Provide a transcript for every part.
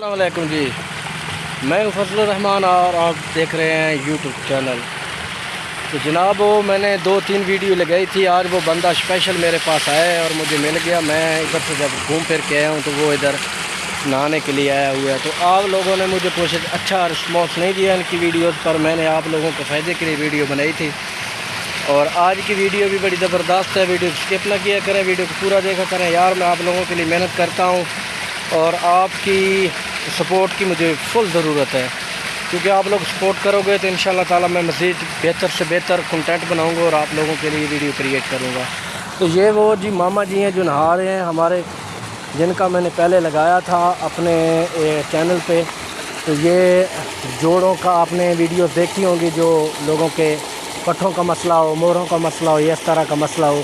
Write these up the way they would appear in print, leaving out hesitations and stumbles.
السلام علیکم جی، میں ہوں فضل الرحمان اور آپ دیکھ رہے ہیں یوٹیوب چینل۔ تو جناب وہ میں نے 2-3 ویڈیو لگائی تھی، آج وہ بندہ اسپیشل میرے پاس آیا ہے اور مجھے مل گیا۔ میں ادھر سے جب گھوم پھر کے آیا ہوں تو وہ ادھر نہانے کے لیے آیا ہوا ہے۔ تو آپ لوگوں نے مجھے کچھ اچھا رسپانس نہیں دیا ان کی ویڈیوز پر، میں نے آپ لوگوں کو فائدے کے لیے ویڈیو بنائی تھی اور آج کی ویڈیو بھی بڑی زبردست ہے۔ ویڈیو اسکپ نہ کیا کریں، ویڈیو کو پورا دیکھا کریں یار، میں آپ لوگوں کے لیے محنت کرتا ہوں اور آپ کی سپورٹ کی مجھے فل ضرورت ہے، کیونکہ آپ لوگ سپورٹ کرو گے تو انشاءاللہ تعالی میں مزید بہتر سے بہتر کنٹینٹ بناؤں گا اور آپ لوگوں کے لیے ویڈیو کریٹ کروں گا۔ تو یہ وہ جی ماما جی ہیں جو نہا رہے ہیں ہمارے، جن کا میں نے پہلے لگایا تھا اپنے چینل پہ۔ تو یہ جوڑوں کا آپ نے ویڈیو دیکھی ہوں گی، جو لوگوں کے پٹھوں کا مسئلہ ہو، موروں کا مسئلہ ہو، اس طرح کا مسئلہ ہو،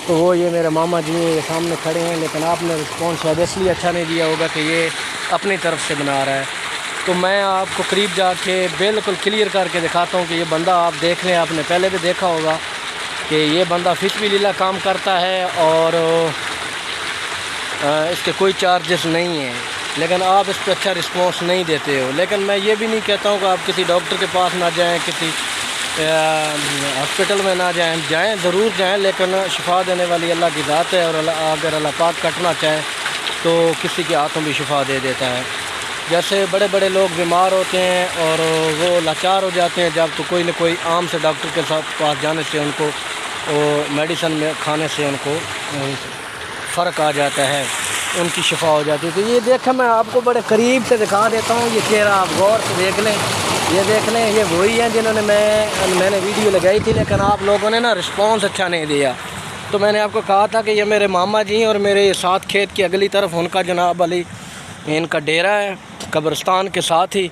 تو وہ یہ میرے ماما جی یہ سامنے کھڑے ہیں، لیکن آپ نے رسپانس شاید اس لیے اچھا نہیں دیا ہوگا کہ یہ اپنی طرف سے بنا رہا ہے۔ تو میں آپ کو قریب جا کے بالکل کلیئر کر کے دکھاتا ہوں کہ یہ بندہ آپ دیکھ لیں، آپ نے پہلے بھی دیکھا ہوگا کہ یہ بندہ فش بھی لیلا کام کرتا ہے اور اس کے کوئی چارجز نہیں ہیں، لیکن آپ اس پہ اچھا رسپانس نہیں دیتے ہو۔ لیکن میں یہ بھی نہیں کہتا ہوں کہ آپ کسی ڈاکٹر کے پاس نہ جائیں، کسی ہاسپٹل میں نہ جائیں ضرور جائیں، لیکن شفا دینے والی اللہ کی ذات ہے اور اگر اللہ پاک کٹنا چاہے تو کسی کے ہاتھوں بھی شفا دے دیتا ہے۔ جیسے بڑے بڑے لوگ بیمار ہوتے ہیں اور وہ لاچار ہو جاتے ہیں جب، تو کوئی نہ کوئی عام سے ڈاکٹر کے پاس جانے سے ان کو میڈیسن میں کھانے سے ان کو فرق آ جاتا ہے، ان کی شفا ہو جاتی ہے۔ تو یہ دیکھیں، میں آپ کو بڑے قریب سے دکھا دیتا ہوں، یہ چہرہ آپ غور سے دیکھ لیں، یہ دیکھ لیں، یہ وہی ہیں جنہوں نے میں نے ویڈیو لگائی تھی، لیکن آپ لوگوں نے نا رسپانس اچھا نہیں دیا۔ تو میں نے آپ کو کہا تھا کہ یہ میرے ماما جی ہیں اور میرے ساتھ کھیت کی اگلی طرف ان کا جناب علی ان کا ڈیرہ ہے، قبرستان کے ساتھ ہی۔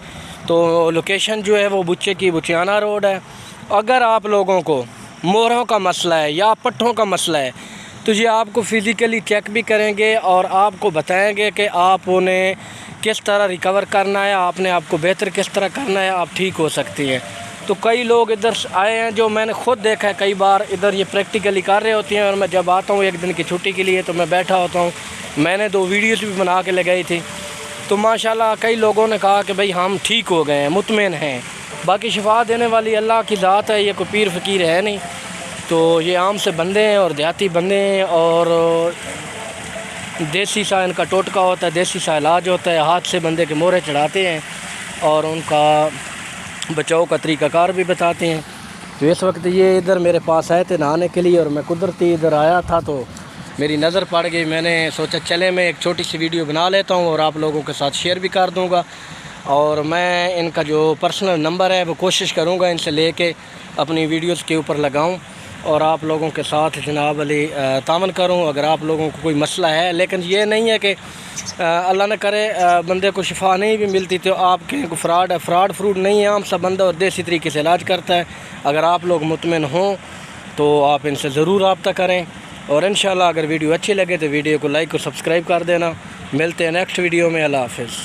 تو لوکیشن جو ہے وہ بچے کی بچیانہ روڈ ہے۔ اگر آپ لوگوں کو موروں کا مسئلہ ہے یا پٹھوں کا مسئلہ ہے تو یہ آپ کو فزیکلی چیک بھی کریں گے اور آپ کو بتائیں گے کہ آپ انہیں کس طرح ریکور کرنا ہے، آپ نے آپ کو بہتر کس طرح کرنا ہے، آپ ٹھیک ہو سکتی ہیں۔ تو کئی لوگ ادھر آئے ہیں جو میں نے خود دیکھا ہے، کئی بار ادھر یہ پریکٹیکلی کر رہے ہوتے ہیں اور میں جب آتا ہوں ایک دن کی چھٹی کے لیے تو میں بیٹھا ہوتا ہوں۔ میں نے 2 ویڈیوز بھی بنا کے لگائی تھی، تو ماشاءاللہ کئی لوگوں نے کہا کہ بھئی ہم ٹھیک ہو گئے ہیں، مطمئن ہیں۔ باقی شفا دینے والی اللہ کی ذات ہے، یہ کوئی پیر فقیر ہے نہیں، تو یہ عام سے بندے ہیں اور دیہاتی بندے ہیں اور دیسی سا ان کا ٹوٹکا ہوتا ہے، دیسی سا علاج ہوتا ہے، ہاتھ سے بندے کے مورے چڑھاتے ہیں اور ان کا بچاؤ کا طریقہ کار بھی بتاتے ہیں۔ تو اس وقت یہ ادھر میرے پاس آئے تھے نہانے کے لیے اور میں قدرتی ادھر آیا تھا تو میری نظر پڑ گئی، میں نے سوچا چلے میں ایک چھوٹی سی ویڈیو بنا لیتا ہوں اور آپ لوگوں کے ساتھ شیئر بھی کر دوں گا، اور میں ان کا جو پرسنل نمبر ہے وہ کوشش کروں گا ان سے لے کے اپنی ویڈیوز کے اوپر لگاؤں اور آپ لوگوں کے ساتھ جناب علی تعاون کروں اگر آپ لوگوں کو کوئی مسئلہ ہے۔ لیکن یہ نہیں ہے کہ اللہ نہ کرے بندے کو شفا نہیں بھی ملتی تو آپ کے فراڈ ہے، فروڈ نہیں ہے، عام سا بندہ اور دیسی طریقے سے علاج کرتا ہے۔ اگر آپ لوگ مطمئن ہوں تو آپ ان سے ضرور رابطہ کریں، اور انشاءاللہ اگر ویڈیو اچھی لگے تو ویڈیو کو لائک اور سبسکرائب کر دینا۔ ملتے ہیں نیکسٹ ویڈیو میں، اللہ حافظ۔